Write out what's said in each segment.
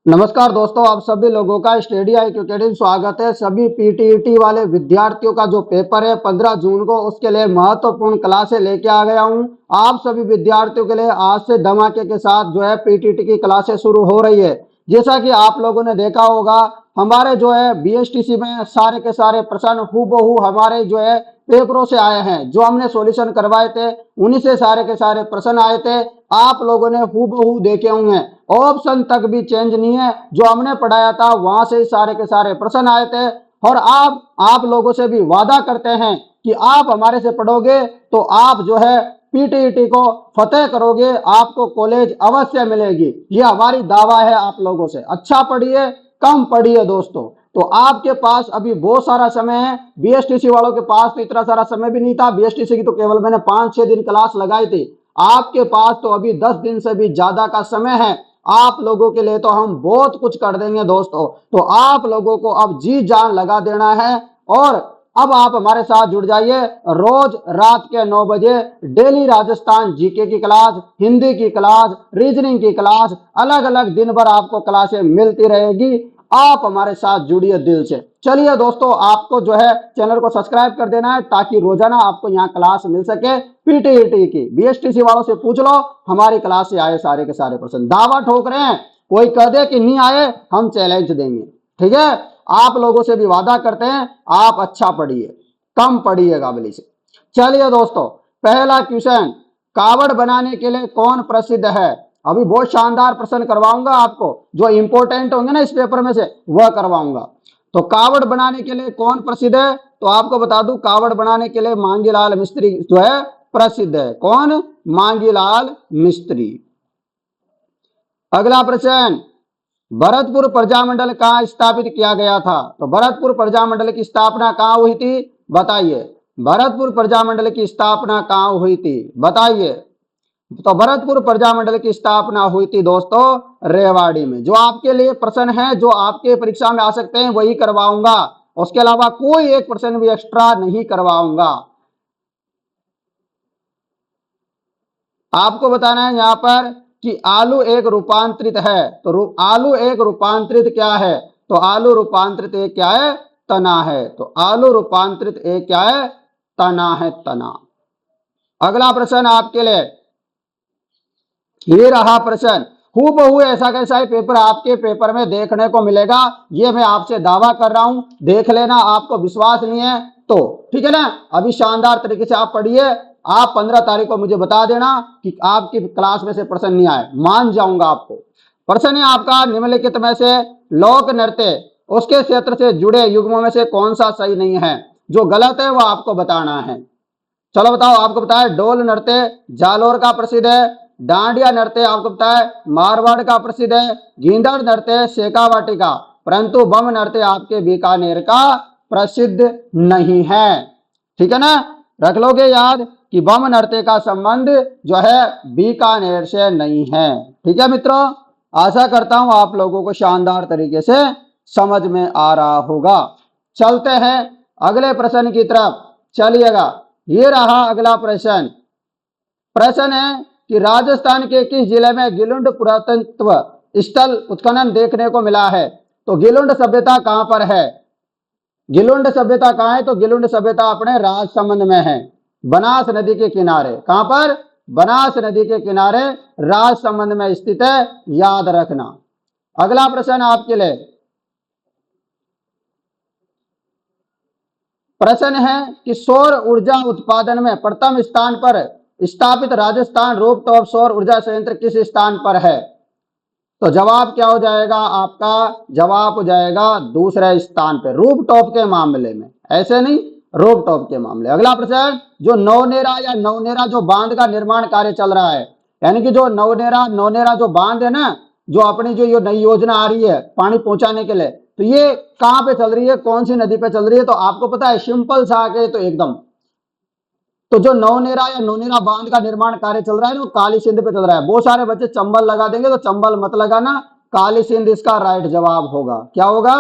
नमस्कार दोस्तों, आप सभी लोगों का स्टडी IQ अकेडमी स्वागत है। सभी पीटीईटी वाले विद्यार्थियों का जो पेपर है 15 जून को, उसके लिए महत्वपूर्ण क्लासें लेके आ गया हूं। आप सभी विद्यार्थियों के लिए आज से धमाके के साथ जो है पीटीईटी की क्लासें शुरू हो रही है। जैसा कि आप लोगों ने देखा होगा, हमारे जो है बीएसटीसी में सारे के सारे प्रश्न हूबहू हमारे जो है पेपरों से आए हैं। जो हमने सॉल्यूशन करवाए थे उन्हीं से सारे के सारे प्रश्न आए थे। आप लोगों ने हूबहू देखे होंगे, ऑप्शन तक भी चेंज नहीं है। जो हमने पढ़ाया था वहां से सारे के सारे प्रश्न आए थे। और आप लोगों से भी वादा करते हैं कि आप हमारे से पढ़ोगे तो आप जो है पीटीईटी को फतेह करोगे, आपको कॉलेज अवश्य मिलेगी। ये हमारी दावा है आप लोगों से। अच्छा पढ़िए, कम पढ़िए दोस्तों। तो आपके पास अभी बहुत सारा समय है। बीएसटीसी वालों के पास तो इतना सारा समय भी नहीं था। बीएसटीसी की तो केवल मैंने 5-6 दिन क्लास लगाई थी। आपके पास तो अभी 10 दिन से भी ज्यादा का समय है। आप लोगों के लिए तो हम बहुत कुछ कर देंगे दोस्तों। तो आप लोगों को अब जी जान लगा देना है। और अब आप हमारे साथ जुड़ जाइए। रोज रात के 9 बजे डेली राजस्थान जीके की क्लास, हिंदी की क्लास, रीजनिंग की क्लास, अलग अलग दिन भर आपको क्लासें मिलती रहेगी। आप हमारे साथ जुड़िए दिल से। चलिए दोस्तों, आपको जो है चैनल को सब्सक्राइब कर देना है ताकि रोजाना आपको यहाँ क्लास मिल सके। पीटीईटी की बीएसटीसी वालों से पूछ लो, हमारी क्लास से आए सारे के सारे प्रश्न। दावा ठोक रहे हैं, कोई कह दे कि नहीं आए हम चैलेंज देंगे। ठीक है, आप लोगों से भी वादा करते हैं आप अच्छा पढ़िए, कम पढ़िए काबिली से। चलिए दोस्तों, पहला क्वेश्चन, कावड़ बनाने के लिए कौन प्रसिद्ध है? अभी बहुत शानदार प्रश्न करवाऊंगा आपको, जो इंपॉर्टेंट होंगे ना इस पेपर में से वह करवाऊंगा। तो कावड़ बनाने के लिए कौन प्रसिद्ध है? तो आपको बता दूं, कावड़ बनाने के लिए मांगीलाल मिस्त्री जो है प्रसिद्ध है। कौन? मांगीलाल मिस्त्री। अगला प्रश्न, भरतपुर प्रजामंडल कहां स्थापित किया गया था? तो भरतपुर प्रजामंडल की स्थापना कहां हुई थी? बताइए। भरतपुर प्रजामंडल की स्थापना कहां हुई थी? बताइए। तो भरतपुर प्रजामंडल की स्थापना हुई थी दोस्तों रेवाड़ी में। जो आपके लिए प्रश्न है, जो आपके परीक्षा में आ सकते हैं, वही करवाऊंगा। उसके अलावा कोई एक प्रश्न भी एक्स्ट्रा नहीं करवाऊंगा। आपको बताना है यहां पर कि आलू एक रूपांतरित है। तो आलू एक रूपांतरित क्या है? तो आलू रूपांतरित एक क्या है? तना है। तो आलू रूपांतरित एक क्या है? तना है, तना। अगला प्रश्न आपके लिए ये रहा प्रश्न। हूबहू ऐसा कैसा ही पेपर आपके पेपर में देखने को मिलेगा, ये मैं आपसे दावा कर रहा हूं। देख लेना, आपको विश्वास नहीं है तो ठीक है ना। अभी शानदार तरीके से आप पढ़िए। आप 15 तारीख को मुझे बता देना कि आपकी क्लास में से प्रश्न नहीं आए, मान जाऊंगा आपको। प्रश्न है आपका, निम्नलिखित में से लोक नृत्य उसके क्षेत्र से जुड़े युग्मों में से कौन सा सही नहीं है? जो गलत है वह आपको बताना है। चलो बताओ। आपको पता है डोल नृत्य जालोर का प्रसिद्ध है। डांडिया नृत्य आपको पता है मारवाड़ का प्रसिद्ध है। गींदड़ नृत्य शेखावाटी का। परंतु बम नृत्य आपके बीकानेर का प्रसिद्ध नहीं है। ठीक है ना, रख लोगे याद कि बम नृत्य का संबंध जो है बीकानेर से नहीं है। ठीक है मित्रों, आशा करता हूं आप लोगों को शानदार तरीके से समझ में आ रहा होगा। चलते हैं अगले प्रश्न की तरफ। चलिएगा, ये रहा अगला प्रश्न। प्रश्न है कि राजस्थान के किस जिले में गिलुंड पुरातत्व स्थल उत्खनन देखने को मिला है? तो गिलुंड सभ्यता कहां पर है? गिलुंड सभ्यता कहां है? तो गिलुंड सभ्यता अपने राजसमंद में है, बनास नदी के किनारे। कहां पर? बनास नदी के किनारे राजसमंद में स्थित है, याद रखना। अगला प्रश्न आपके लिए प्रश्न है कि सौर ऊर्जा उत्पादन में प्रथम स्थान पर स्थापित राजस्थान रूपटॉप सौर ऊर्जा संयंत्र किस स्थान पर है? तो जवाब क्या हो जाएगा आपका? जवाब हो जाएगा दूसरे स्थान पर, रूपटॉप के मामले में, ऐसे नहीं, रूपटॉप के मामले। अगला प्रश्न, जो नवनेरा या नवनेरा जो बांध का निर्माण कार्य चल रहा है, यानी कि जो नवनेरा नवनेरा जो बांध है ना, जो अपनी जो ये नई योजना आ रही है पानी पहुंचाने के लिए, तो ये कहां पे चल रही है, कौन सी नदी पे चल रही है? तो आपको पता है, सिंपल सा आके तो एकदम, तो जो नवनेरा या नवनेरा बांध का निर्माण कार्य चल रहा है ना, काली सिंध पे चल रहा है। बहुत सारे बच्चे चंबल लगा देंगे, तो चंबल मत लगाना, काली सिंध इसका राइट जवाब होगा। क्या होगा?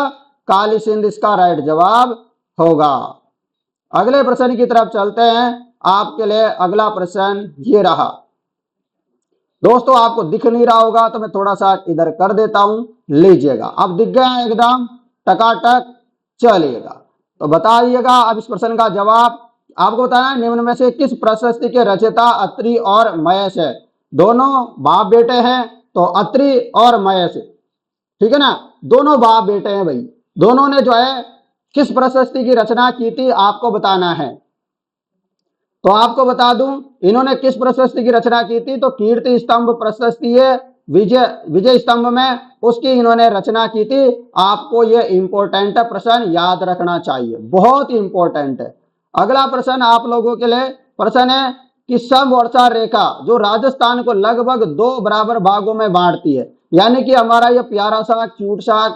काली सिंध इसका राइट जवाब होगा। अगले प्रश्न की तरफ चलते हैं। आपके लिए अगला प्रश्न ये रहा। दोस्तों आपको दिख नहीं रहा होगा तो मैं थोड़ा सा इधर कर देता हूं, लीजिएगा। अब दिख गया एकदम टकाटक, चलिएगा। तो बताइएगा अब इस प्रश्न का जवाब। आपको बताना है निम्न में से किस प्रशस्ति के रचयिता अत्रि और महेश है। दोनों बाप बेटे हैं, तो अत्रि और महेश, ठीक है ना, दोनों बाप बेटे हैं भाई। दोनों ने जो है किस प्रशस्ति की रचना की थी आपको बताना है। तो आपको बता दूं इन्होंने किस प्रशस्ति की रचना की थी, तो कीर्ति स्तंभ प्रशस्ति है, विजय विजय स्तंभ में उसकी इन्होंने रचना की थी। आपको ये इंपॉर्टेंट प्रश्न याद रखना चाहिए, बहुत ही इंपॉर्टेंट है। अगला प्रश्न आप लोगों के लिए प्रश्न है कि समवर्षा रेखा जो राजस्थान को लगभग 2 बराबर भागों में बांटती है, यानी कि हमारा ये प्यारा सा क्यूट सा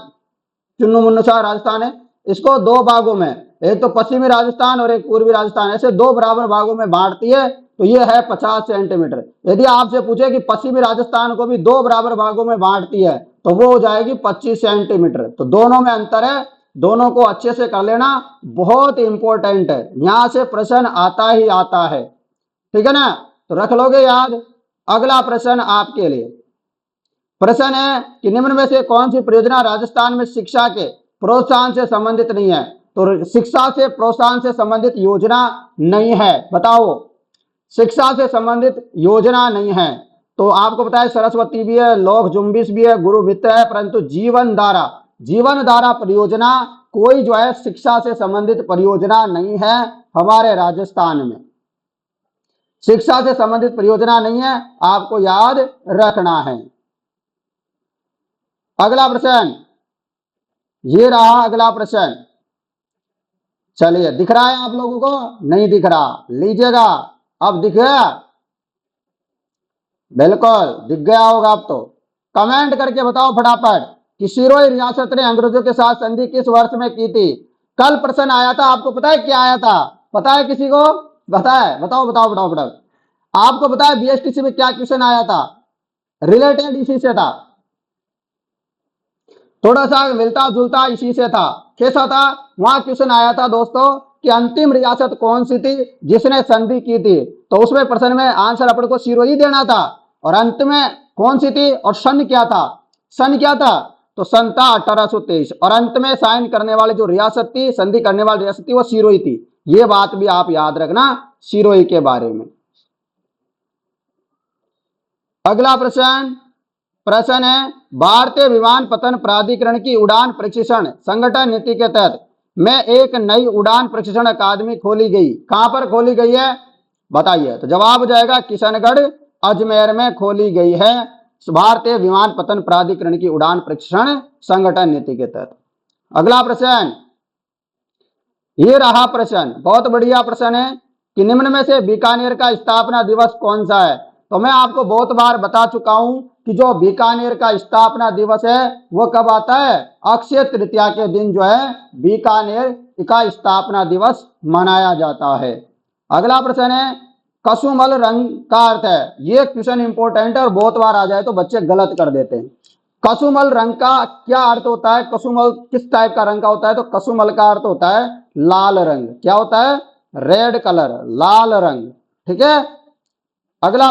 चुन्नू मुन्नू सा राजस्थान है, इसको 2 भागों में, एक तो पश्चिमी राजस्थान और एक पूर्वी राजस्थान, ऐसे 2 बराबर भागों में बांटती है। तो ये है 50 सेंटीमीटर। यदि आपसे पूछे कि पश्चिमी राजस्थान को भी 2 बराबर भागों में बांटती है तो वो हो जाएगी 25 सेंटीमीटर। तो दोनों में अंतर है, दोनों को अच्छे से कर लेना, बहुत इंपॉर्टेंट है, यहां से प्रश्न आता ही आता है, ठीक है ना, तो रख लोगे याद। अगला प्रश्न आपके लिए प्रश्न है कि निम्न में से कौन सी परियोजना राजस्थान में शिक्षा के प्रोत्साहन से संबंधित नहीं है। तो शिक्षा से प्रोत्साहन से संबंधित योजना नहीं है, बताओ। शिक्षा से संबंधित योजना नहीं है तो आपको पता है सरस्वती भी है, लोक जुम्बिश भी है, गुरु मित्र है, परंतु जीवन धारा परियोजना कोई जो है शिक्षा से संबंधित परियोजना नहीं है हमारे राजस्थान में। शिक्षा से संबंधित परियोजना नहीं है, आपको याद रखना है। अगला प्रश्न ये रहा, अगला प्रश्न, चलिए दिख रहा है आप लोगों को, नहीं दिख रहा, लीजिएगा। अब दिख गया, बिल्कुल दिख गया होगा। अब तो कमेंट करके बताओ फटाफट कि सिरोही रियासत ने अंग्रेजों के साथ संधि किस वर्ष में की थी। कल प्रश्न आया था, आपको पता है क्या आया था, पता है किसी को, पता है, बताओ बताओ बताओ बताओ। आपको पता है बीएसटीसी में क्या क्वेश्चन आया था, रिलेटेड इसी से था, थोड़ा सा मिलता जुलता इसी से था। कैसा था, वहां क्वेश्चन आया था दोस्तों कि अंतिम रियासत कौन सी थी जिसने संधि की थी। तो उसमें प्रश्न में आंसर अपन को सिरोही देना था, और अंत में कौन सी थी और सन क्या था, सन क्या था, तो सन था 1823, और अंत में साइन करने वाली जो रियासत थी, संधि करने वाली रियासत थी, वो सिरोही थी। ये बात भी आप याद रखना सिरोही के बारे में। अगला प्रश्न है भारतीय विमानपत्तन प्राधिकरण की उड़ान प्रशिक्षण संगठन नीति के तहत में एक नई उड़ान प्रशिक्षण अकादमी खोली गई, कहां पर खोली गई है बताइए। तो जवाब हो जाएगा किशनगढ़ अजमेर में खोली गई है, भारतीय विमानपत्तन प्राधिकरण की उड़ान प्रशिक्षण संगठन नीति के तहत। अगला प्रश्न ये रहा प्रश्न, बहुत बढ़िया प्रश्न है कि निम्न में से बीकानेर का स्थापना दिवस कौन सा है। तो मैं आपको बहुत बार बता चुका हूं कि जो बीकानेर का स्थापना दिवस है वो कब आता है, अक्षय तृतीया के दिन जो है बीकानेर का स्थापना दिवस मनाया जाता है। अगला प्रश्न है कसुमल रंग का अर्थ है, ये क्वेश्चन इंपॉर्टेंट है और बहुत बार आ जाए तो बच्चे गलत कर देते हैं। कसुमल रंग का क्या अर्थ होता है, कसुमल किस टाइप का रंग का होता है, तो कसुमल का अर्थ होता है लाल रंग, क्या होता है, रेड कलर, लाल रंग, ठीक है। अगला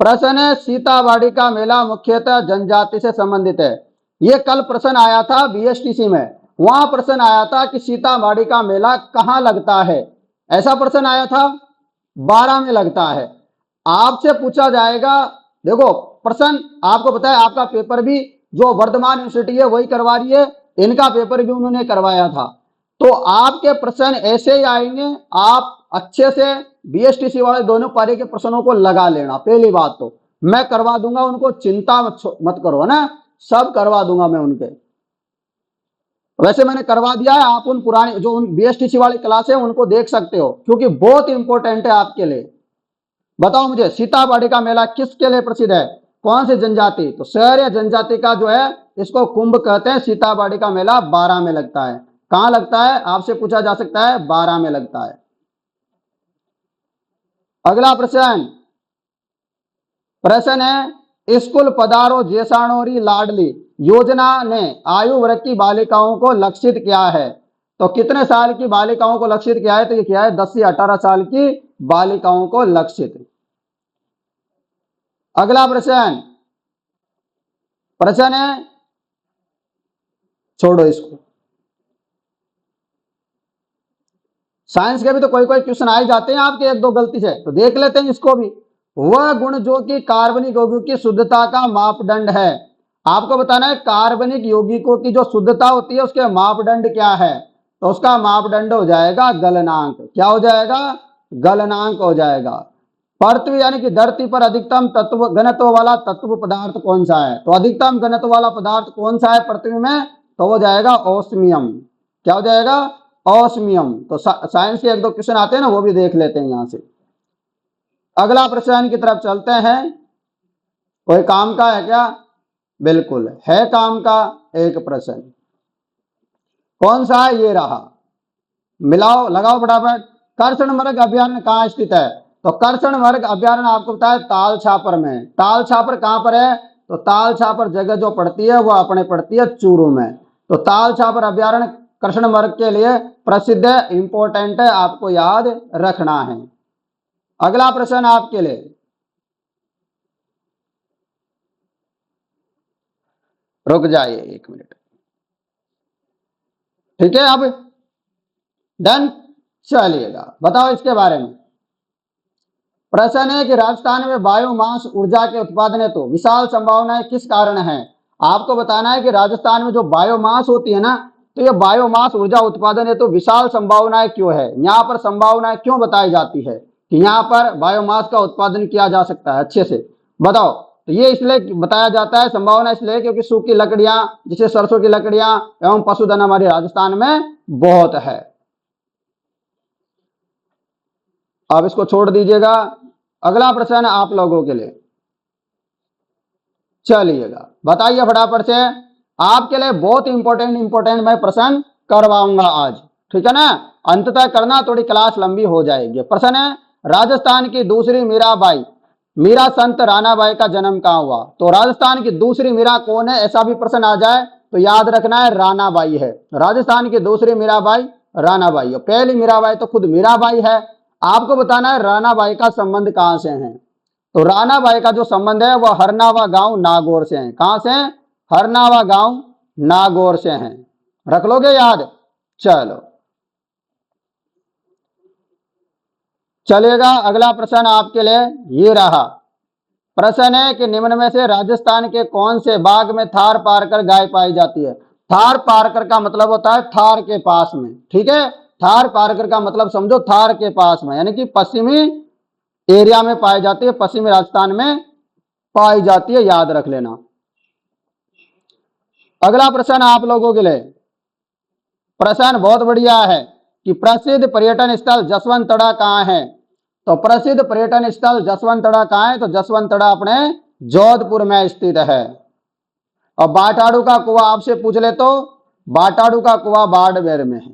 प्रश्न है सीताबाड़ी का मेला मुख्यतः जनजाति से संबंधित है। ये कल प्रश्न आया था बीएसटीसी में, वहां प्रश्न आया था कि सीताबाड़ी का मेला कहां लगता है, ऐसा प्रश्न आया था, 12 में लगता है। आपसे पूछा जाएगा, देखो प्रश्न आपको पता है आपका पेपर भी जो वर्धमान यूनिवर्सिटी है वही करवा रही है, इनका पेपर भी उन्होंने करवाया था। तो आपके प्रश्न ऐसे ही आएंगे, आप अच्छे से बीएसटीसी वाले दोनों पारी के प्रश्नों को लगा लेना। पहली बात तो मैं करवा दूंगा उनको, चिंता मत करो ना, सब करवा दूंगा मैं उनके। वैसे मैंने करवा दिया है, आप उन पुराने जो उन बीएसटीसी वाली क्लास है उनको देख सकते हो, क्योंकि बहुत इंपॉर्टेंट है आपके लिए। बताओ मुझे सीताबाड़ी का मेला किसके लिए प्रसिद्ध है, कौन सी जनजाति, तो शहर या जनजाति का जो है इसको कुंभ कहते हैं। सीताबाड़ी का मेला 12 में लगता है, कहां लगता है आपसे पूछा जा सकता है, 12 में लगता है। अगला प्रश्न है स्कूल पधारो जेसाणोरी लाडली योजना ने आयु वर्ग की बालिकाओं को लक्षित किया है। तो कितने साल की बालिकाओं को लक्षित किया है, तो ये क्या है 10 से 18 साल की बालिकाओं को लक्षित। अगला प्रश्न, प्रश्न है, छोड़ो इसको, साइंस के भी तो कोई कोई क्वेश्चन आ ही जाते हैं आपके एक दो गलती से, तो देख लेते हैं इसको भी। वह गुण जो कि कार्बनिक यौगिकों की शुद्धता का मापदंड है। आपको बताना है कार्बनिक यौगिकों की जो शुद्धता होती है उसके मापदंड क्या है, तो उसका मापदंड हो जाएगा गलनांक। क्या हो जाएगा? गलनांक हो जाएगा। पृथ्वी यानी कि धरती पर अधिकतम तत्व घनत्व वाला तत्व पदार्थ कौन सा है, तो अधिकतम घनत्व वाला पदार्थ कौन सा है पृथ्वी में, तो वो जाएगा ओस्मियम। क्या हो जाएगा? ओस्मियम। तो साइंस के एक दो क्वेश्चन आते हैं ना, वो भी देख लेते हैं यहां से। अगला प्रश्न की तरफ चलते हैं। कोई काम का है क्या? बिल्कुल है काम का। एक प्रश्न कौन सा है? ये रहा, मिलाओ लगाओ फटाफट। कर्षण मृग अभ्यारण्य कहाँ स्थित है, तो कर्षण मृग अभ्यारण्य आपको पता है ताल छापर में। ताल छापर कहां पर है, तो ताल छापर जगह जो पड़ती है वो अपने पड़ती है चूरू में। तो ताल छापर अभ्यारण्य कृष्ण मृग के लिए प्रसिद्ध है, इंपॉर्टेंट है, आपको याद रखना है। अगला प्रश्न आपके लिए, रुक जाइए 1 मिनट, ठीक है। अब डन, चलिएगा बताओ इसके बारे में। प्रश्न है कि राजस्थान में बायोमास ऊर्जा के उत्पादन है तो विशाल संभावनाएं किस कारण है। आपको बताना है कि राजस्थान में जो बायोमास होती है ना, तो ये बायोमास ऊर्जा उत्पादन है तो विशाल संभावनाएं क्यों है, यहाँ पर संभावनाएं क्यों बताई जाती है कि यहाँ पर बायोमास का उत्पादन किया जा सकता है, अच्छे से बताओ। तो ये इसलिए बताया जाता है संभावना इसलिए क्योंकि सूखी लकड़ियां जैसे सरसों की लकड़ियां एवं पशुधन हमारे राजस्थान में बहुत है। अब इसको छोड़ दीजिएगा। अगला प्रश्न आप लोगों के लिए, चलिएगा बताइए फटाफट से। आपके लिए बहुत इंपॉर्टेंट मैं प्रश्न करवाऊंगा आज, ठीक है ना। अंत तक करना, थोड़ी क्लास लंबी हो जाएगी। प्रश्न है राजस्थान की दूसरी मीराबाई, मीरा संत रानाबाई का जन्म कहां हुआ। तो राजस्थान की दूसरी मीरा कौन है, ऐसा भी प्रश्न आ जाए तो याद रखना है रानाबाई है। राजस्थान की दूसरी मीराबाई रानाबाई है। पहली मीराबाई तो खुद मीराबाई है। आपको बताना है रानाबाई का संबंध कहां से है, तो रानाबाई का जो संबंध है वह हरनावा गांव नागौर से है। कहां से? हरनावा गांव नागौर से है। रख लोगे याद? चलो चलिएगा। अगला प्रश्न आपके लिए ये रहा। प्रश्न है कि निम्न में से राजस्थान के कौन से बाग में थार पारकर गाय पाई जाती है। थार पारकर का मतलब होता है थार के पास में, ठीक है। थार पारकर का मतलब समझो थार के पास में, यानी कि पश्चिमी एरिया में पाई जाती है, पश्चिमी राजस्थान में पाई जाती है, याद रख लेना। अगला प्रश्न आप लोगों के लिए, प्रश्न बहुत बढ़िया है कि प्रसिद्ध पर्यटन स्थल जसवंतड़ा कहां है। तो प्रसिद्ध पर्यटन स्थल जसवंतड़ा कहां है, तो जसवंतड़ा अपने जोधपुर में स्थित है। और बाटाड़ू का कुआं आपसे पूछ ले तो बाटाड़ू का कुआं बाड़मेर में है।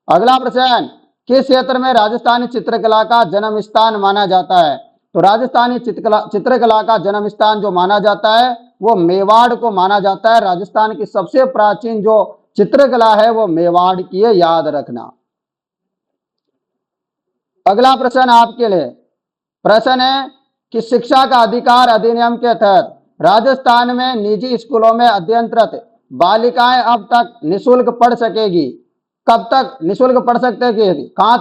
अगला प्रश्न, किस क्षेत्र में राजस्थानी चित्रकला का जन्म स्थान माना जाता है। तो राजस्थानी चित्रकला का जन्म स्थान जो माना जाता है वो मेवाड़ को माना जाता है। राजस्थान की सबसे प्राचीन जो चित्रकला है वो मेवाड़ की है, याद रखना। अगला प्रश्न आपके लिए, प्रश्न है कि शिक्षा का अधिकार अधिनियम के तहत राजस्थान में निजी स्कूलों में अध्ययनरत बालिकाएं अब तक निःशुल्क पढ़ सकेगी। कब तक निःशुल्क पढ़ सकते हैं, कहां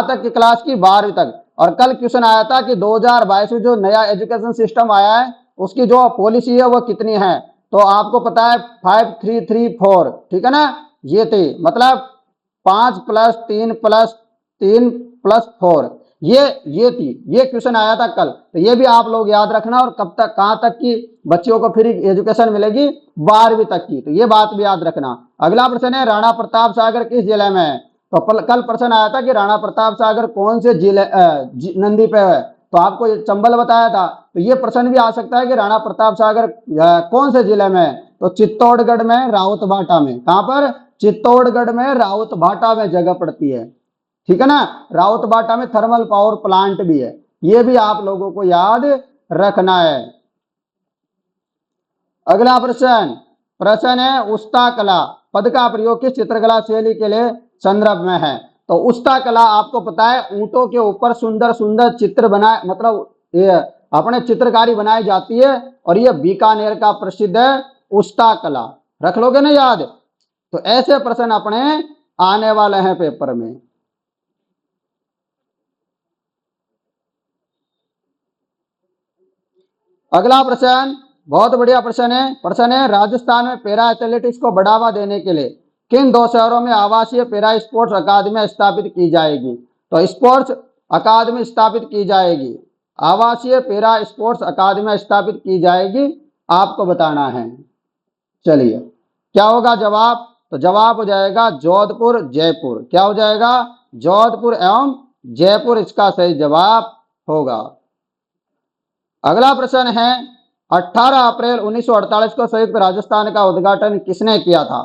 तक की क्लास की? 12वीं तक। और कल क्वेश्चन आया था कि 2022 में जो नया एजुकेशन सिस्टम आया है उसकी जो पॉलिसी है वो कितनी है, तो आपको पता है 5334, ठीक है ना। ये थी मतलब 5 + 3 + 3 + 4, ये थी, ये क्वेश्चन आया था कल। तो ये भी आप लोग याद रखना। और कब तक कहां तक की बच्चियों को फ्री एजुकेशन मिलेगी? 12वीं तक की, तो ये बात भी याद रखना। अगला प्रश्न है राणा प्रताप सागर किस जिले में है। तो कल प्रश्न आया था कि राणा प्रताप सागर कौन से जिले नंदी पे है, तो आपको चंबल बताया था। तो ये प्रश्न भी आ सकता है कि राणा प्रताप सागर कौन से जिले में है, तो चित्तौड़गढ़ में राउतभाटा में। कहां पर? चित्तौड़गढ़ में राउतभाटा में जगह पड़ती है, ठीक है ना। राउतभाटा में थर्मल पावर प्लांट भी है, ये भी आप लोगों को याद रखना है। अगला प्रश्न है उस्ता कला पद का प्रयोग किस चित्रकला शैली के लिए संदर्भ में है। तो उस्ता कला आपको पता है ऊंटों के ऊपर सुंदर सुंदर चित्र बनाए, मतलब ये अपने चित्रकारी बनाई जाती है और ये बीकानेर का प्रसिद्ध है उस्ता कला। रख लोगे ना याद? तो ऐसे प्रश्न अपने आने वाले हैं पेपर में। अगला प्रश्न बहुत बढ़िया प्रश्न है राजस्थान में पैरा एथलेटिक्स को बढ़ावा देने के लिए किन दो शहरों में आवासीय पैरा स्पोर्ट्स अकादमी स्थापित की जाएगी? तो स्पोर्ट्स अकादमी स्थापित की जाएगी, आवासीय पैरा स्पोर्ट्स अकादमी स्थापित की जाएगी, आपको बताना है। चलिए क्या होगा जवाब? तो जवाब हो जाएगा जोधपुर जयपुर। क्या हो जाएगा? जोधपुर एवं जयपुर इसका सही जवाब होगा। अगला प्रश्न है 18 अप्रैल 1948 को संयुक्त राजस्थान का उद्घाटन किसने किया था?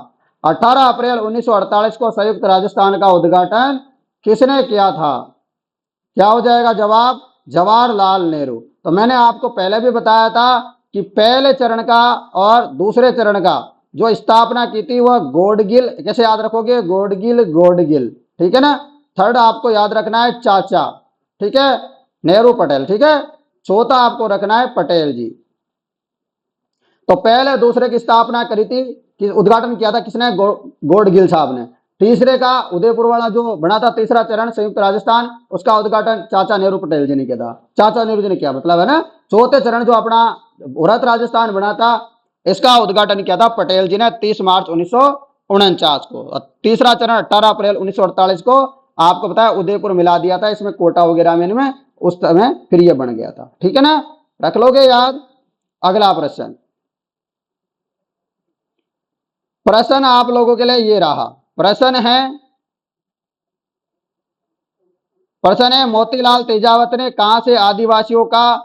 18 अप्रैल 1948 को संयुक्त राजस्थान का उद्घाटन किसने किया था? क्या हो जाएगा जवाब? जवाहरलाल नेहरू। तो मैंने आपको पहले भी बताया था कि पहले चरण का और दूसरे चरण का जो स्थापना की थी वह गोडगिल, कैसे याद रखोगे? गोडगिल, ठीक है ना। थर्ड आपको याद रखना है चाचा, ठीक है, नेहरू पटेल, ठीक है। चौथा आपको रखना है पटेल जी। तो पहले दूसरे की स्थापना करी थी कि उद्घाटन किया था किसने? गोडगिल साहब ने। तीसरे का उदयपुर वाला जो बना था तीसरा चरण संयुक्त राजस्थान, उसका उद्घाटन चाचा नेहरू पटेल जी ने किया था। चाचा नेहरू जी ने किया मतलब है ना। चौथे चरण जो अपना वृहत राजस्थान बना था इसका उद्घाटन किया था पटेल जी ने 30 मार्च 1949 को। और तीसरा चरण 18 अप्रैल 1948 को आपको पता है उदयपुर मिला दिया था इसमें कोटा वगैरह में उस समय फिर ये बन गया था, ठीक है ना। रख लोगे याद। अगला प्रश्न आप लोगों के लिए ये रहा। प्रश्न है मोतीलाल तेजावत ने कहां से आदिवासियों का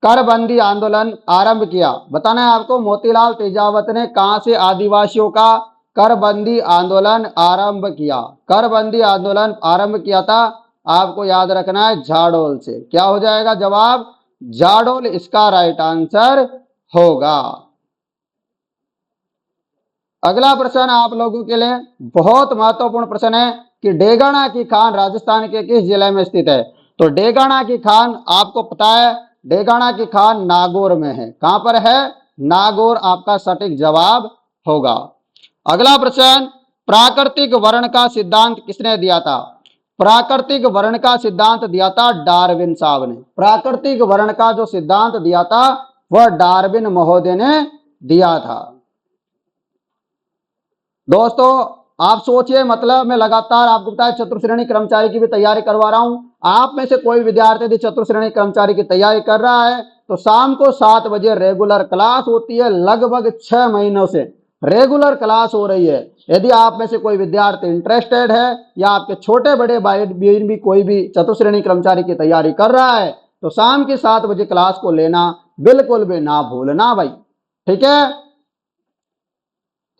करबंदी आंदोलन आरंभ किया? बताना है आपको मोतीलाल तेजावत ने कहां से आदिवासियों का करबंदी आंदोलन आरंभ किया? करबंदी आंदोलन आरंभ किया था, आपको याद रखना है झाडोल से। क्या हो जाएगा जवाब? झाडोल इसका राइट आंसर होगा। अगला प्रश्न आप लोगों के लिए बहुत महत्वपूर्ण प्रश्न है कि डेगाना की खान राजस्थान के किस जिले में स्थित है? तो डेगाना की खान आपको पता है डेगाना की खान नागौर में है। कहां पर है? नागौर आपका सटीक जवाब होगा। अगला प्रश्न प्राकृतिक वर्ण का सिद्धांत किसने दिया था? प्राकृतिक वर्ण का सिद्धांत दिया था डार्विन साहब ने। प्राकृतिक वर्ण का जो सिद्धांत दिया था वह डार्विन महोदय ने दिया था। दोस्तों आप सोचिए, मतलब मैं लगातार आपको बताया चतुर्श्रेणी कर्मचारी की भी तैयारी करवा रहा हूं। आप में से कोई विद्यार्थी यदि चतुर्श्रेणी कर्मचारी की तैयारी कर रहा है तो शाम को 7 बजे रेगुलर क्लास होती है। लगभग 6 महीनों से रेगुलर क्लास हो रही है। यदि आप में से कोई विद्यार्थी इंटरेस्टेड है या आपके छोटे बड़े भाई बहन भी कोई भी चतुर्श्रेणी कर्मचारी की तैयारी कर रहा है तो शाम के 7 बजे क्लास को लेना बिल्कुल भी ना भूलना भाई, ठीक है।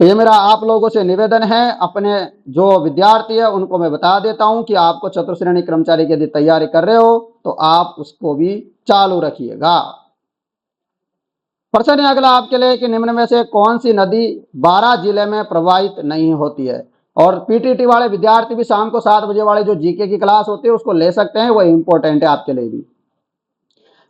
तो ये मेरा आप लोगों से निवेदन है, अपने जो विद्यार्थी है उनको मैं बता देता हूं कि आपको चतुर्श्रेणी कर्मचारी की यदि तैयारी कर रहे हो तो आप उसको भी चालू रखिएगा। प्रश्न है अगला आपके लिए कि निम्न में से कौन सी नदी 12 जिले में प्रवाहित नहीं होती है? और पीटीटी वाले विद्यार्थी भी शाम को 7 बजे वाले जो जीके की क्लास होती है उसको ले सकते हैं, वो इंपॉर्टेंट है आपके लिए भी।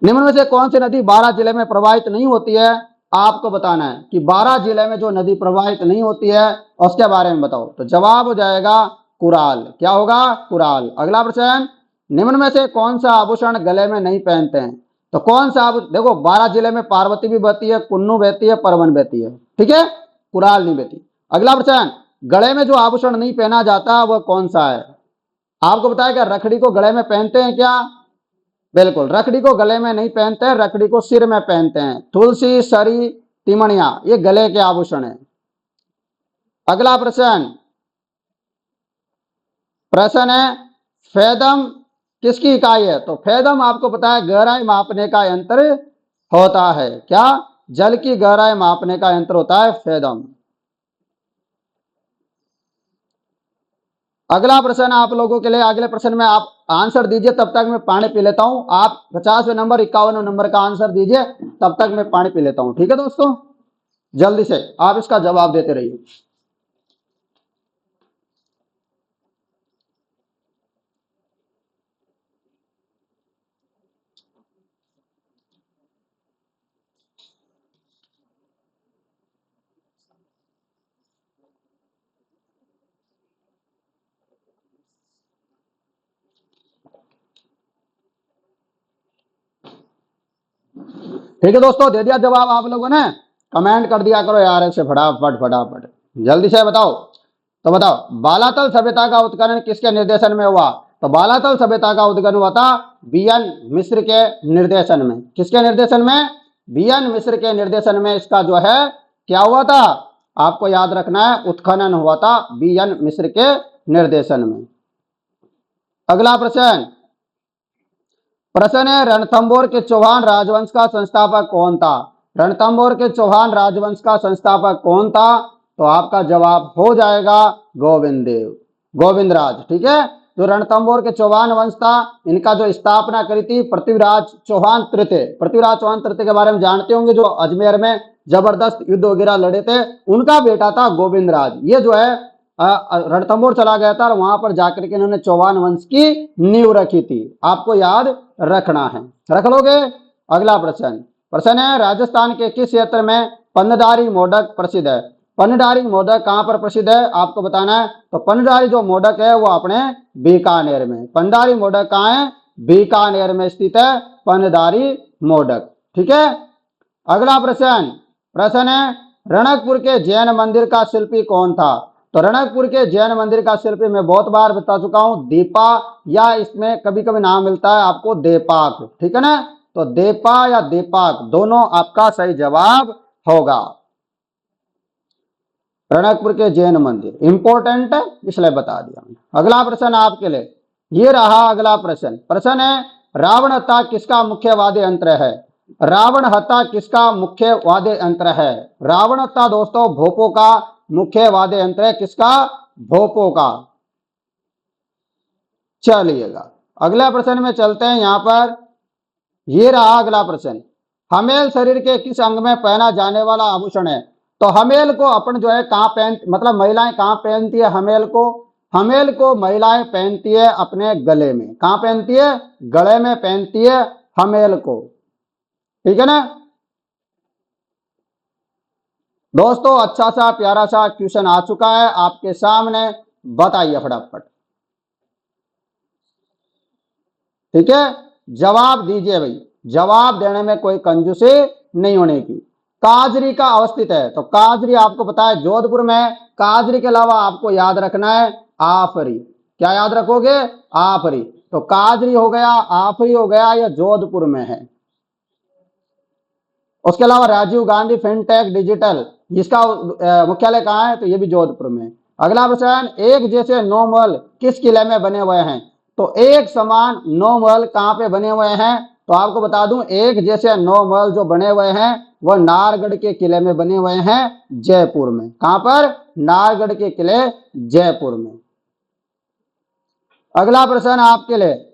निम्न में से कौन सी नदी 12 जिले में प्रवाहित नहीं होती है? आपको बताना है कि 12 जिले में जो नदी प्रवाहित नहीं होती है उसके बारे में बताओ। तो जवाब हो जाएगा कुराल। क्या होगा? कुराल। अगला प्रश्न निम्न में से कौन सा आभूषण गले में नहीं पहनते हैं? तो कौन सा देखो 12 जिले में पार्वती भी बहती है, कुन्नू बहती है, परवन बहती है, ठीक है, कुराल नहीं बहती। अगला प्रश्न गले में जो आभूषण नहीं पहना जाता वह कौन सा है? आपको बताया क्या रखड़ी को गले में पहनते हैं क्या? बिल्कुल, रखड़ी को गले में नहीं पहनते हैं, रखड़ी को सिर में पहनते हैं। तुलसी, सरी, तिमणिया ये गले के आभूषण है। अगला प्रश्न है फेदम किसकी इकाई है? तो फेदम आपको पता है गहराई मापने का यंत्र होता है। क्या? जल की गहराई मापने का यंत्र होता है फेदम। अगला प्रश्न आप लोगों के लिए, अगले प्रश्न में आप आंसर दीजिए, तब तक मैं पानी पी लेता हूं। आप 50वें नंबर 51वें नंबर का आंसर दीजिए, तब तक मैं पानी पी लेता हूं, ठीक है दोस्तों। जल्दी से आप इसका जवाब देते रहिए। ठीक है दोस्तों, दे दिया जवाब आप लोगों ने? कमेंट कर दिया करो यार ऐसे फटाफट फटाफट, जल्दी से बताओ। तो बताओ, बालातल सभ्यता का उत्खनन किसके निर्देशन में हुआ? तो बालातल सभ्यता का उत्खनन हुआ था बीएन मिश्र के निर्देशन में। किसके निर्देशन में? बीएन मिश्र के निर्देशन में इसका जो है क्या हुआ था, आपको याद रखना है, उत्खनन हुआ था बीएन मिश्र के निर्देशन में। अगला प्रश्न, प्रश्न है रणथंभौर के चौहान राजवंश का संस्थापक कौन था? रणथंभौर के चौहान राजवंश का संस्थापक कौन था? तो आपका जवाब हो जाएगा गोविंद देव, गोविंदराज। ठीक है, जो रणथंभौर के चौहान वंश था, इनका जो स्थापना करी थी पृथ्वीराज चौहान तृतीय। पृथ्वीराज चौहान तृतीय के बारे में जानते होंगे, जो अजमेर में जबरदस्त युद्ध वगैरह लड़े थे, उनका बेटा था गोविंदराज। ये जो है रणथंभौर चला गया था और वहां पर जाकर के इन्होंने चौहान वंश की नींव रखी थी, आपको याद रखना है, रख लोगे। अगला प्रश्न, प्रश्न है राजस्थान के किस क्षेत्र में पन्नदारी मोदक प्रसिद्ध है? पन्नदारी मोदक कहां पर प्रसिद्ध है आपको बताना है। तो पन्नदारी जो मोदक है वो अपने बीकानेर में। पन्नदारी मोदक कहां है? बीकानेर में स्थित है पन्नदारी मोदक। ठीक है, अगला प्रश्न, प्रश्न है रणकपुर के जैन मंदिर का शिल्पी कौन था? तो रणकपुर के जैन मंदिर का शिल्पी मैं बहुत बार बता चुका हूं, दीपा, या इसमें कभी कभी नाम मिलता है आपको देपाक। ठीक है ना, तो देपा या देपाक दोनों आपका सही जवाब होगा। रणकपुर के जैन मंदिर इंपॉर्टेंट है इसलिए बता दिया। अगला प्रश्न आपके लिए ये रहा। अगला प्रश्न, प्रश्न है रावण हत्या किसका मुख्य वाद्य यंत्र है? रावण हत्या किसका मुख्य वाद्य यंत्र है? रावण हत्या दोस्तों भोपों का मुख्य वाद्य यंत्र है। किसका? भोपों का। चलिएगा अगला प्रश्न में चलते हैं। यहां पर ये रहा अगला प्रश्न, हमेल शरीर के किस अंग में पहना जाने वाला आभूषण है? तो हमेल को अपन जो है कहां पहन, मतलब महिलाएं कहां पहनती है हमेल को? हमेल को महिलाएं पहनती है अपने गले में। कहां पहनती है? गले में पहनती है हमेल को। ठीक है ना दोस्तों, अच्छा सा प्यारा सा क्वेश्चन आ चुका है आपके सामने, बताइए फटाफट। ठीक है, जवाब दीजिए भाई, जवाब देने में कोई कंजूसी नहीं होने की। काजरी का अवस्थित है, तो काजरी आपको पता है जोधपुर में। काजरी के अलावा आपको याद रखना है आफरी। क्या याद रखोगे? आफरी। तो काजरी हो गया, आफरी हो गया, यह जोधपुर में है। उसके अलावा राजीव गांधी फिनटेक डिजिटल, जिसका मुख्यालय कहां है? तो ये भी जोधपुर में। अगला प्रश्न, एक जैसे 9 महल किस किले में बने हुए हैं? तो एक समान 9 महल कहां पे बने हुए हैं? तो आपको बता दूं, एक जैसे 9 महल जो बने हुए हैं वह नाहरगढ़ के किले में बने हुए हैं, जयपुर में। कहां पर? नाहरगढ़ के किले जयपुर में। अगला प्रश्न आपके लिए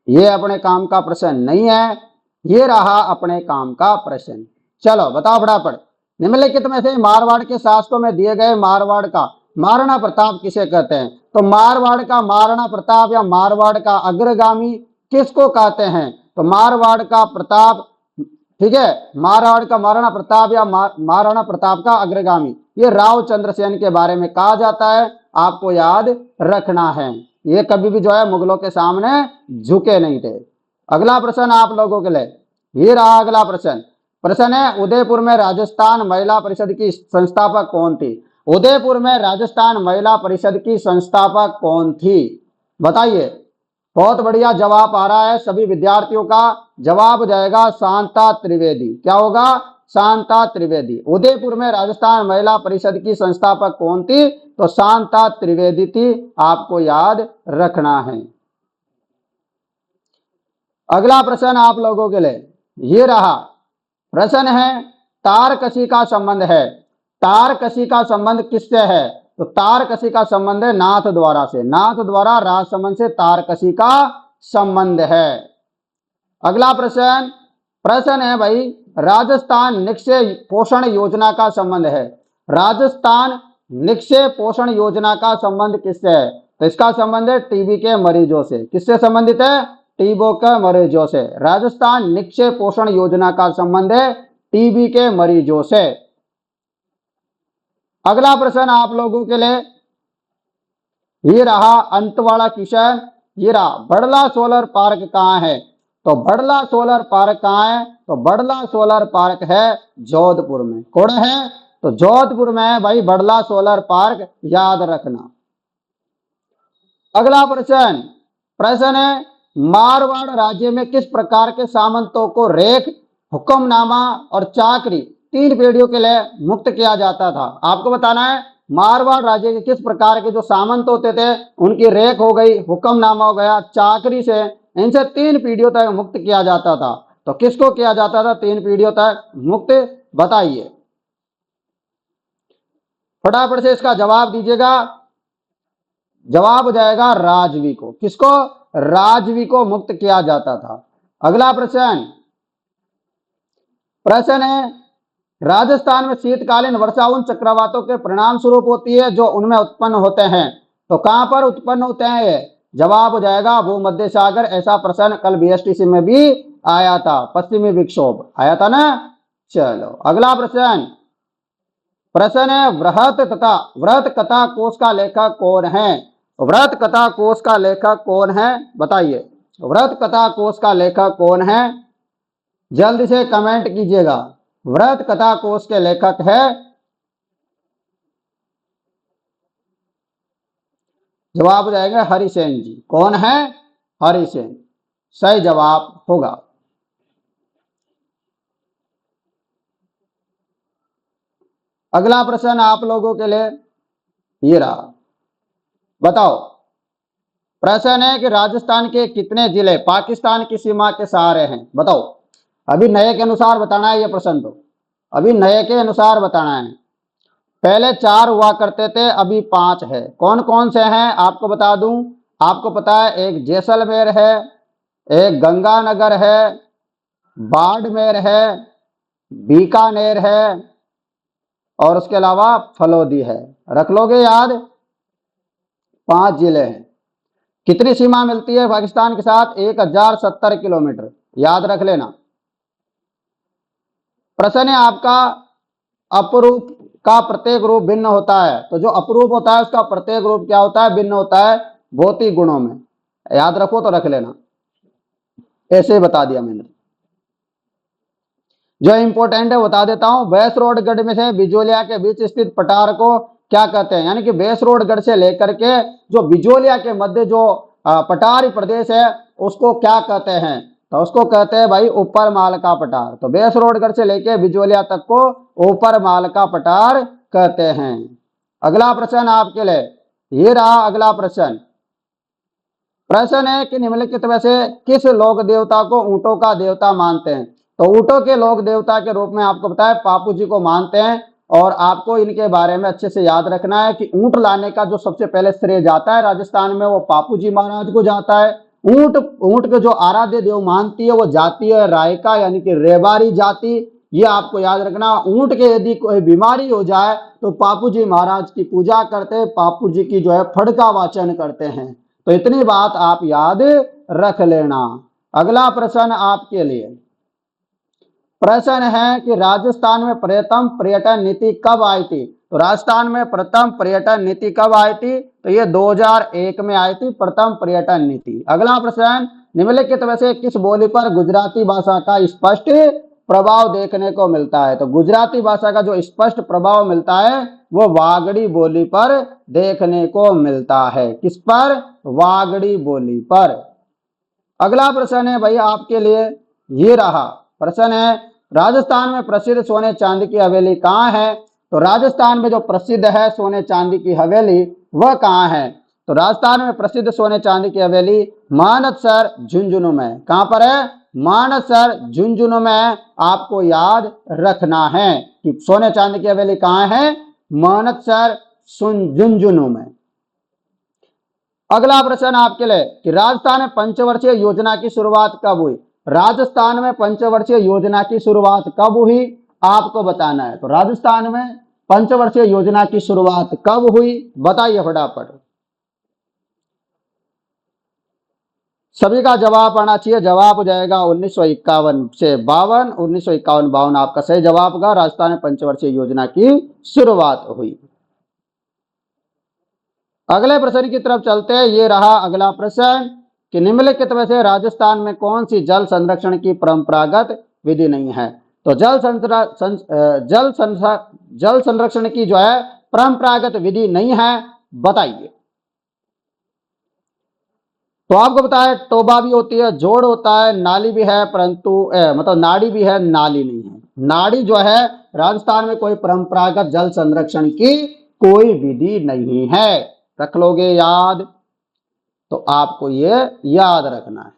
ये अपने काम का प्रश्न नहीं है, ये रहा अपने काम का प्रश्न। चलो बताओ फटाफट, निम्नलिखित में से मारवाड़ के शासकों में दिए गए मारवाड़ का महाराणा प्रताप किसे कहते हैं? तो मारवाड़ का महाराणा प्रताप या मारवाड़ का अग्रगामी किसको कहते हैं? तो मारवाड़ का प्रताप, ठीक है, मारवाड़ का महाराणा प्रताप या महाराणा प्रताप का अग्रगामी, ये राव चंद्रसेन के बारे में कहा जाता है, आपको याद रखना है। ये कभी भी जो है मुगलों के सामने झुके नहीं थे। अगला प्रश्न आप लोगों के लिए ये रहा। अगला प्रश्न, प्रश्न है उदयपुर में राजस्थान महिला परिषद की संस्थापक कौन थी? उदयपुर में राजस्थान महिला परिषद की संस्थापक कौन थी? बताइए। बहुत बढ़िया जवाब आ रहा है सभी विद्यार्थियों का। जवाब हो जाएगा शांता त्रिवेदी। क्या होगा? शांता त्रिवेदी। उदयपुर में राजस्थान महिला परिषद की संस्थापक कौन थी? तो शांता त्रिवेदी थी, आपको याद रखना है। अगला प्रश्न आप लोगों के लिए ये रहा। प्रश्न है तारकसी का संबंध है, तारकसी का संबंध किससे है? तो तारकसी का संबंध है नाथ द्वारा से। नाथ द्वारा राजसमंद से तारकसी का संबंध है। अगला प्रश्न, प्रश्न है भाई राजस्थान निक्षय पोषण योजना का संबंध है। राजस्थान निक्षय पोषण योजना का संबंध किससे है? तो इसका संबंध है टीबी के मरीजों से। किससे संबंधित है? टीबी के मरीजों से। राजस्थान निक्षय पोषण योजना का संबंध है टीबी के मरीजों से। अगला प्रश्न आप लोगों के लिए ये रहा अंत वाला क्वेश्चन, ये रहा बड़ला सोलर पार्क कहाँ है? तो बड़ला सोलर पार्क कहाँ है? तो बड़ला सोलर पार्क है जोधपुर में। कौन है? तो जोधपुर में है भाई बड़ला सोलर पार्क, याद रखना। अगला प्रश्न, प्रश्न है मारवाड़ राज्य में किस प्रकार के सामंतों को रेख, हुक्मनामा और चाकरी 3 पीढ़ियों के लिए मुक्त किया जाता था? आपको बताना है मारवाड़ राज्य के किस प्रकार के जो सामंत होते थे उनकी रेख हो गई, हुक्मनामा हो गया, चाकरी से, इनसे 3 पीढ़ियों तक मुक्त किया जाता था। तो किसको किया जाता था 3 पीढ़ियों तक मुक्त? बताइए, फटाफट से इसका जवाब दीजिएगा। जवाब हो जाएगा राजवी को। किसको? राजवी को मुक्त किया जाता था। अगला प्रश्न, प्रश्न है राजस्थान में शीतकालीन वर्षा उन चक्रवातों के परिणाम स्वरूप होती है जो उनमें उत्पन्न होते हैं। तो कहां पर उत्पन्न होते हैं ये? जवाब हो जाएगा भूमध्य सागर। ऐसा प्रश्न कल बीएसटीसी में भी आया था, पश्चिमी विक्षोभ आया था ना। चलो अगला प्रश्न, प्रश्न है वृहत कथा कोश का लेखक कौन है? वृहत कथा कोश का लेखक कौन है? बताइए, वृहत कथा कोश का लेखक कौन है? जल्दी से कमेंट कीजिएगा। वृहत कथा कोश के लेखक है, जवाब जाएगा हरिसेन जी। कौन है? हरिसेन, सही जवाब होगा। अगला प्रश्न आप लोगों के लिए ये रहा, बताओ। प्रश्न है कि राजस्थान के कितने जिले पाकिस्तान की सीमा के सहारे हैं? बताओ, अभी नए के अनुसार बताना है ये प्रश्न, तो अभी नए के अनुसार बताना है। पहले 4 हुआ करते थे, अभी 5 है। कौन कौन से हैं आपको बता दूं। आपको पता है एक जैसलमेर है, एक गंगानगर है, बाड़मेर है, बीकानेर है और उसके अलावा फलोदी है। रख लोगे याद? 5 जिले हैं। कितनी सीमा मिलती है पाकिस्तान के साथ? 1070 किलोमीटर, याद रख लेना। प्रश्न है आपका अपरूप का प्रत्येक रूप भिन्न होता है। तो जो अपरूप होता है उसका प्रत्येक रूप क्या होता है? भिन्न होता है भौतिक गुणों में। याद रखो तो रख लेना, ऐसे बता दिया मैंने। जो इंपॉर्टेंट है बता देता हूं। बैसरोडगढ़ में से बिजोलिया के बीच स्थित पठार को क्या कहते हैं? यानी कि बैसरोडगढ़ से लेकर के जो बिजोलिया के मध्य जो पठारी प्रदेश है उसको क्या कहते हैं? तो उसको कहते हैं भाई ऊपर माल का पठार। तो बैसरोडगढ़ से लेके बिजोलिया तक को ऊपर माल का पठार कहते हैं। अगला प्रश्न आपके लिए ये रहा। अगला प्रश्न, प्रश्न है कि निम्नलिखित में से किस लोक देवता को ऊंटों का देवता मानते हैं? तो ऊंटों के लोक देवता के रूप में आपको पता है पापू जी को मानते हैं। और आपको इनके बारे में अच्छे से याद रखना है कि ऊंट लाने का जो सबसे पहले श्रेय जाता है राजस्थान में वो पापू जी महाराज को जाता है। ऊंट के जो आराध्य देव मानती है वो जाति है रायका, यानी कि रेबारी जाति। ये आपको याद रखना। ऊंट के यदि कोई बीमारी हो जाए तो पापू जी महाराज की पूजा करते हैं, पापू जी की जो है फड़का वाचन करते हैं। तो इतनी बात आप याद रख लेना। अगला प्रश्न आपके लिए प्रश्न है कि राजस्थान में प्रथम पर्यटन नीति कब आई थी? तो राजस्थान में प्रथम पर्यटन नीति कब आई थी? तो ये 2001 में आई थी प्रथम पर्यटन नीति। अगला प्रश्न, निम्नलिखित में से किस बोली पर गुजराती भाषा का स्पष्ट प्रभाव देखने को मिलता है? तो गुजराती भाषा का जो स्पष्ट प्रभाव मिलता है वो वागड़ी बोली पर देखने को मिलता है। किस पर? वागड़ी बोली पर। अगला प्रश्न है भाई आपके लिए ये रहा। प्रश्न है राजस्थान में प्रसिद्ध सोने चांदी की हवेली कहाँ है? तो राजस्थान में जो प्रसिद्ध है सोने चांदी की हवेली वह कहाँ है? तो राजस्थान में प्रसिद्ध सोने चांदी की हवेली मानसर झुंझुनू में। कहां पर है? मानसर झुंझुनू में। आपको याद रखना है कि सोने चांदी की हवेली कहां है? मानसर झुंझुनू में। अगला प्रश्न आपके लिए कि राजस्थान में पंचवर्षीय योजना की शुरुआत कब हुई? राजस्थान में पंचवर्षीय योजना की शुरुआत कब हुई आपको बताना है। तो राजस्थान में पंचवर्षीय योजना की शुरुआत कब हुई बताइए फटाफट। सभी का जवाब आना चाहिए। जवाब हो जाएगा 1951 से 52। 1951-52 आपका सही जवाब होगा। राजस्थान में पंचवर्षीय योजना की शुरुआत हुई। अगले प्रश्न की तरफ चलते हैं। ये रहा अगला प्रश्न कि निम्नलिखित में से राजस्थान में कौन सी जल संरक्षण की परंपरागत विधि नहीं है। तो जल संरक्षण की जो है परंपरागत विधि नहीं है, बताइए। तो आपको बताया टोबा भी होती है, जोड़ होता है, नाली भी है, परंतु मतलब नाड़ी भी है, नाली नहीं है। नाड़ी जो है राजस्थान में कोई परंपरागत जल संरक्षण की कोई विधि नहीं है। रख लोगे याद, तो आपको ये याद रखना है।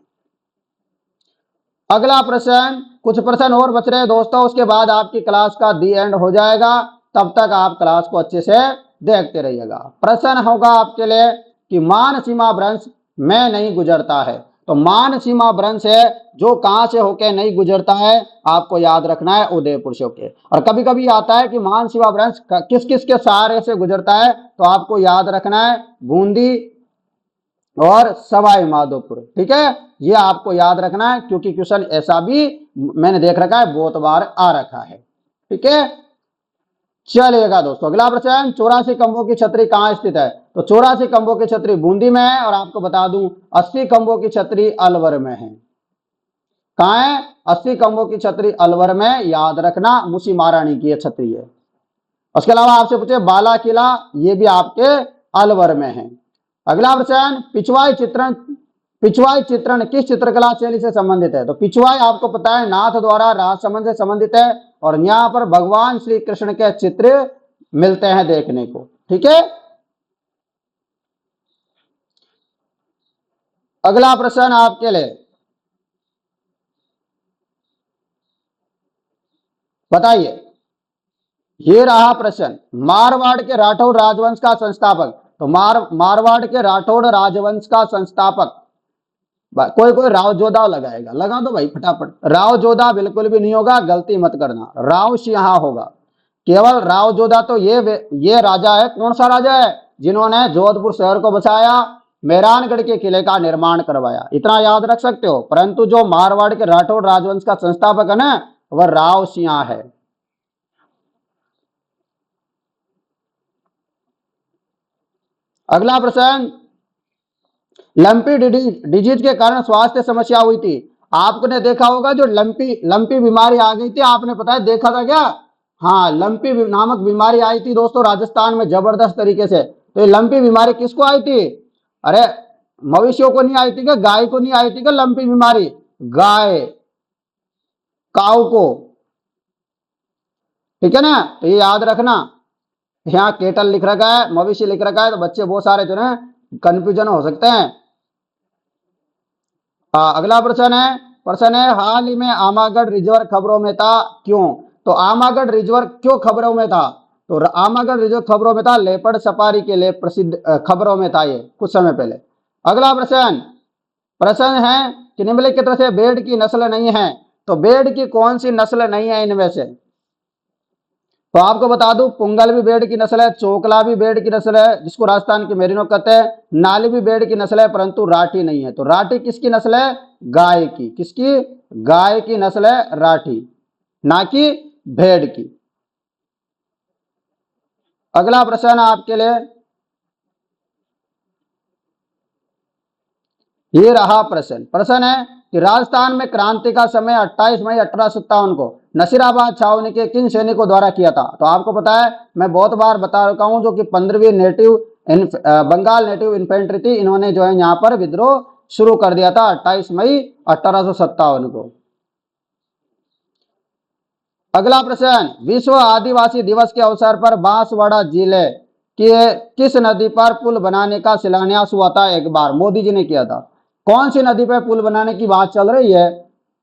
अगला प्रश्न, कुछ प्रश्न और बच रहे हैं दोस्तों, उसके बाद आपकी क्लास का दी एंड हो जाएगा। तब तक आप क्लास को अच्छे से देखते रहिएगा। प्रश्न होगा आपके लिए कि मान सीमा भ्रंश में नहीं गुजरता है। तो मान सीमा भ्रंश है जो कहां से होके नहीं गुजरता है, आपको याद रखना है उदयपुर से होके। और कभी कभी आता है कि मान सीमा भ्रंश किस किस के सहारे से गुजरता है, तो आपको याद रखना है बूंदी और सवाई माधोपुर। ठीक है, ये आपको याद रखना है, क्योंकि क्वेश्चन ऐसा भी मैंने देख रखा है, बहुत बार आ रखा है। ठीक है, चलिएगा दोस्तों। अगला प्रश्न, 84 खंभों की छतरी कहां स्थित है। तो 84 खंभों की छतरी बूंदी में है, और आपको बता दूं 80 खंभों की छतरी अलवर में है। कहां है? 80 खंभों की छतरी अलवर में, याद रखना, मुसी महारानी की छतरी है। उसके अलावा आपसे पूछे बाला किला, ये भी आपके अलवर में है। अगला प्रश्न, पिछवाई चित्रण किस चित्रकला शैली से संबंधित है। तो पिछवाई आपको पता है नाथ द्वारा राजसमंद से संबंधित है, और यहां पर भगवान श्री कृष्ण के चित्र मिलते हैं देखने को। ठीक है, अगला प्रश्न आपके लिए, बताइए। ये रहा प्रश्न, मारवाड़ के राठौड़ राजवंश का संस्थापक। तो मारवाड़ के राठौड़ राजवंश का संस्थापक, कोई कोई राव जोधा लगाएगा, लगा दो भाई फटाफट। राव जोधा बिल्कुल भी नहीं होगा, गलती मत करना, राव सिंहा होगा। केवल राव जोधा तो ये राजा है, कौन सा राजा है, जिन्होंने जोधपुर शहर को बचाया, मेहरानगढ़ के किले का निर्माण करवाया, इतना याद रख सकते हो। परंतु जो मारवाड़ के राठौड़ राजवंश का संस्थापक है ना, वह राव सिंहा है। अगला प्रश्न, लंपी डिजीज के कारण स्वास्थ्य समस्या हुई थी। आपने देखा होगा जो लंपी बीमारी आ गई थी, आपने पता है देखा था क्या। हाँ, लंपी नामक बीमारी आई थी दोस्तों राजस्थान में जबरदस्त तरीके से। तो ये लंपी बीमारी किसको आई थी? अरे मवेशियों को नहीं आई थी क्या, गाय को नहीं आई थी क्या लंपी बीमारी? गाय काऊ को। ठीक है ना, तो ये याद रखना। यहाँ केटल लिख रखा है, मवेशी लिख रखा है, तो बच्चे बहुत सारे जो है कंफ्यूजन हो सकते हैं। अगला प्रश्न है हाल ही में आमागढ़ रिजर्व खबरों में था, क्यों। तो आमागढ़ रिजर्व क्यों खबरों में था? तो आमागढ़ रिजर्व खबरों में था, लेपर्ड सफारी के लिए प्रसिद्ध खबरों में था ये कुछ समय पहले। अगला प्रश्न है कि निम्नलिखित से भेड़ की नस्ल नहीं है। तो भेड़ की कौन सी नस्ल नहीं है इनमें से? तो आपको बता दूं, पुंगल भी भेड़ की नस्ल है, चोकला भी भेड़ की नस्ल है, जिसको राजस्थान के मेरिनो कहते हैं, नाली भी भेड़ की नस्ल है, परंतु राठी नहीं है। तो राठी किसकी नस्ल है? गाय की। किसकी? गाय की नस्ल है राठी, ना कि भेड़ की। अगला प्रश्न आपके लिए, ये रहा प्रश्न है कि राजस्थान में क्रांति का समय 28 मई 1857 को नसीराबाद छावनी के किन सैनिकों द्वारा किया था। तो आपको पता है, मैं बहुत बार बता रखा हूं, जो कि 15वीं बंगाल नेटिव इन्फेंट्री थी, इन्होंने जो है यहाँ पर विद्रोह शुरू कर दिया था 28 मई 1857 को। अगला प्रश्न, विश्व आदिवासी दिवस के अवसर पर बांसवाड़ा जिले के किस नदी पर पुल बनाने का शिलान्यास हुआ था? एक बार मोदी जी ने किया था। कौन सी नदी पर पुल बनाने की बात चल रही है?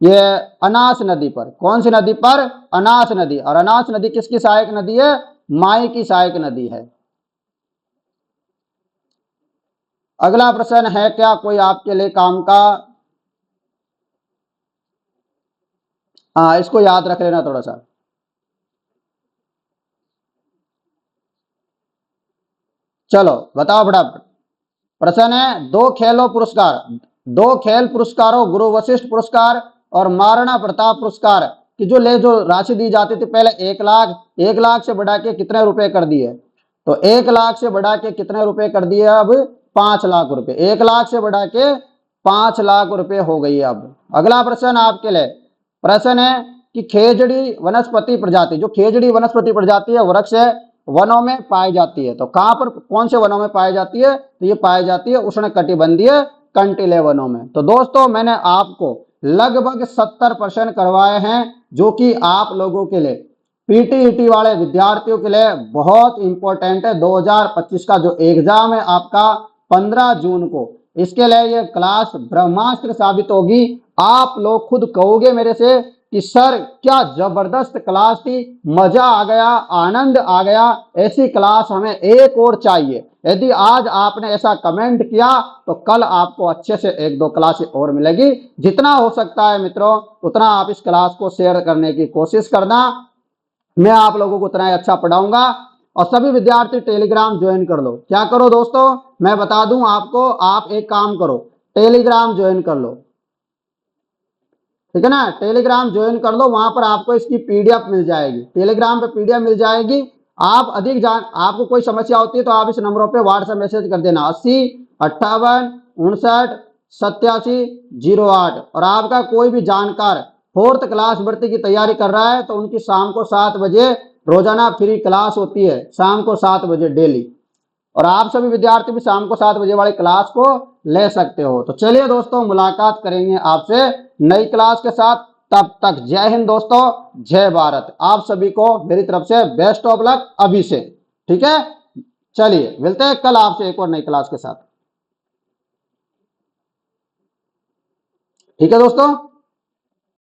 ये अनास नदी पर। कौन सी नदी पर? अनास नदी। और अनास नदी किसकी सहायक नदी है? माई की सहायक नदी है। अगला प्रश्न है क्या कोई आपके लिए काम का? हाँ, इसको याद रख लेना थोड़ा सा। चलो बताओ फटाफट। प्रश्न है, दो खेल पुरस्कारों गुरु वशिष्ठ पुरस्कार और महाराणा प्रताप पुरस्कार की जो राशि दी जाती थी पहले 1 लाख से बढ़ा के कितने रुपए कर दिए? तो 1 लाख से बढ़ा के कितने रुपए कर दिए? अब 5 लाख रुपए। 1 लाख से बढ़ा के 5 लाख रुपए हो गई है। अब अगला प्रश्न आपके लिए प्रश्न है कि खेजड़ी वनस्पति प्रजाति, जो खेजड़ी वनस्पति प्रजाति है वृक्ष है, वनों में पाई जाती है। तो कहां पर, कौन से वनों में पाई जाती है? तो ये पाई जाती है उष्णकटिबंधीय कंटीले वनों में। तो दोस्तों मैंने आपको लगभग 70 प्रश्न करवाए हैं, जो कि आप लोगों के लिए पीटीईटी वाले विद्यार्थियों के लिए बहुत इंपॉर्टेंट है। 2025 का जो एग्जाम है आपका 15 जून को, इसके लिए ये क्लास ब्रह्मास्त्र साबित होगी। आप लोग खुद कहोगे मेरे से कि सर क्या जबरदस्त क्लास थी, मजा आ गया, आनंद आ गया, ऐसी क्लास हमें एक और चाहिए। यदि आज आपने ऐसा कमेंट किया तो कल आपको अच्छे से 1-2 क्लासें और मिलेगी। जितना हो सकता है मित्रों उतना आप इस क्लास को शेयर करने की कोशिश करना। मैं आप लोगों को उतना ही अच्छा पढ़ाऊंगा। और सभी विद्यार्थी टेलीग्राम ज्वाइन कर लो। क्या करो दोस्तों, मैं बता दूं आपको, आप एक काम करो, टेलीग्राम ज्वाइन कर लो, ठीक है ना। टेलीग्राम ज्वाइन कर लो, वहां पर आपको इसकी पीडीएफ मिल जाएगी, टेलीग्राम पे पीडीएफ मिल जाएगी। आप अधिक आपको कोई समस्या होती है तो आप इस नंबरों पे व्हाट्सएप मैसेज कर देना 80 58 59 87 08। और आपका कोई भी जानकार 4th क्लास भर्ती की तैयारी कर रहा है तो उनकी शाम को 7 बजे रोजाना फ्री क्लास होती है, शाम को 7 बजे डेली। और आप सभी विद्यार्थी भी शाम को 7 बजे वाली क्लास को ले सकते हो। तो चलिए दोस्तों, मुलाकात करेंगे आपसे नई क्लास के साथ। तब तक जय हिंद दोस्तों, जय भारत। आप सभी को मेरी तरफ से बेस्ट ऑफ लक अभी से, ठीक है। चलिए मिलते हैं कल आपसे एक और नई क्लास के साथ, ठीक है दोस्तों।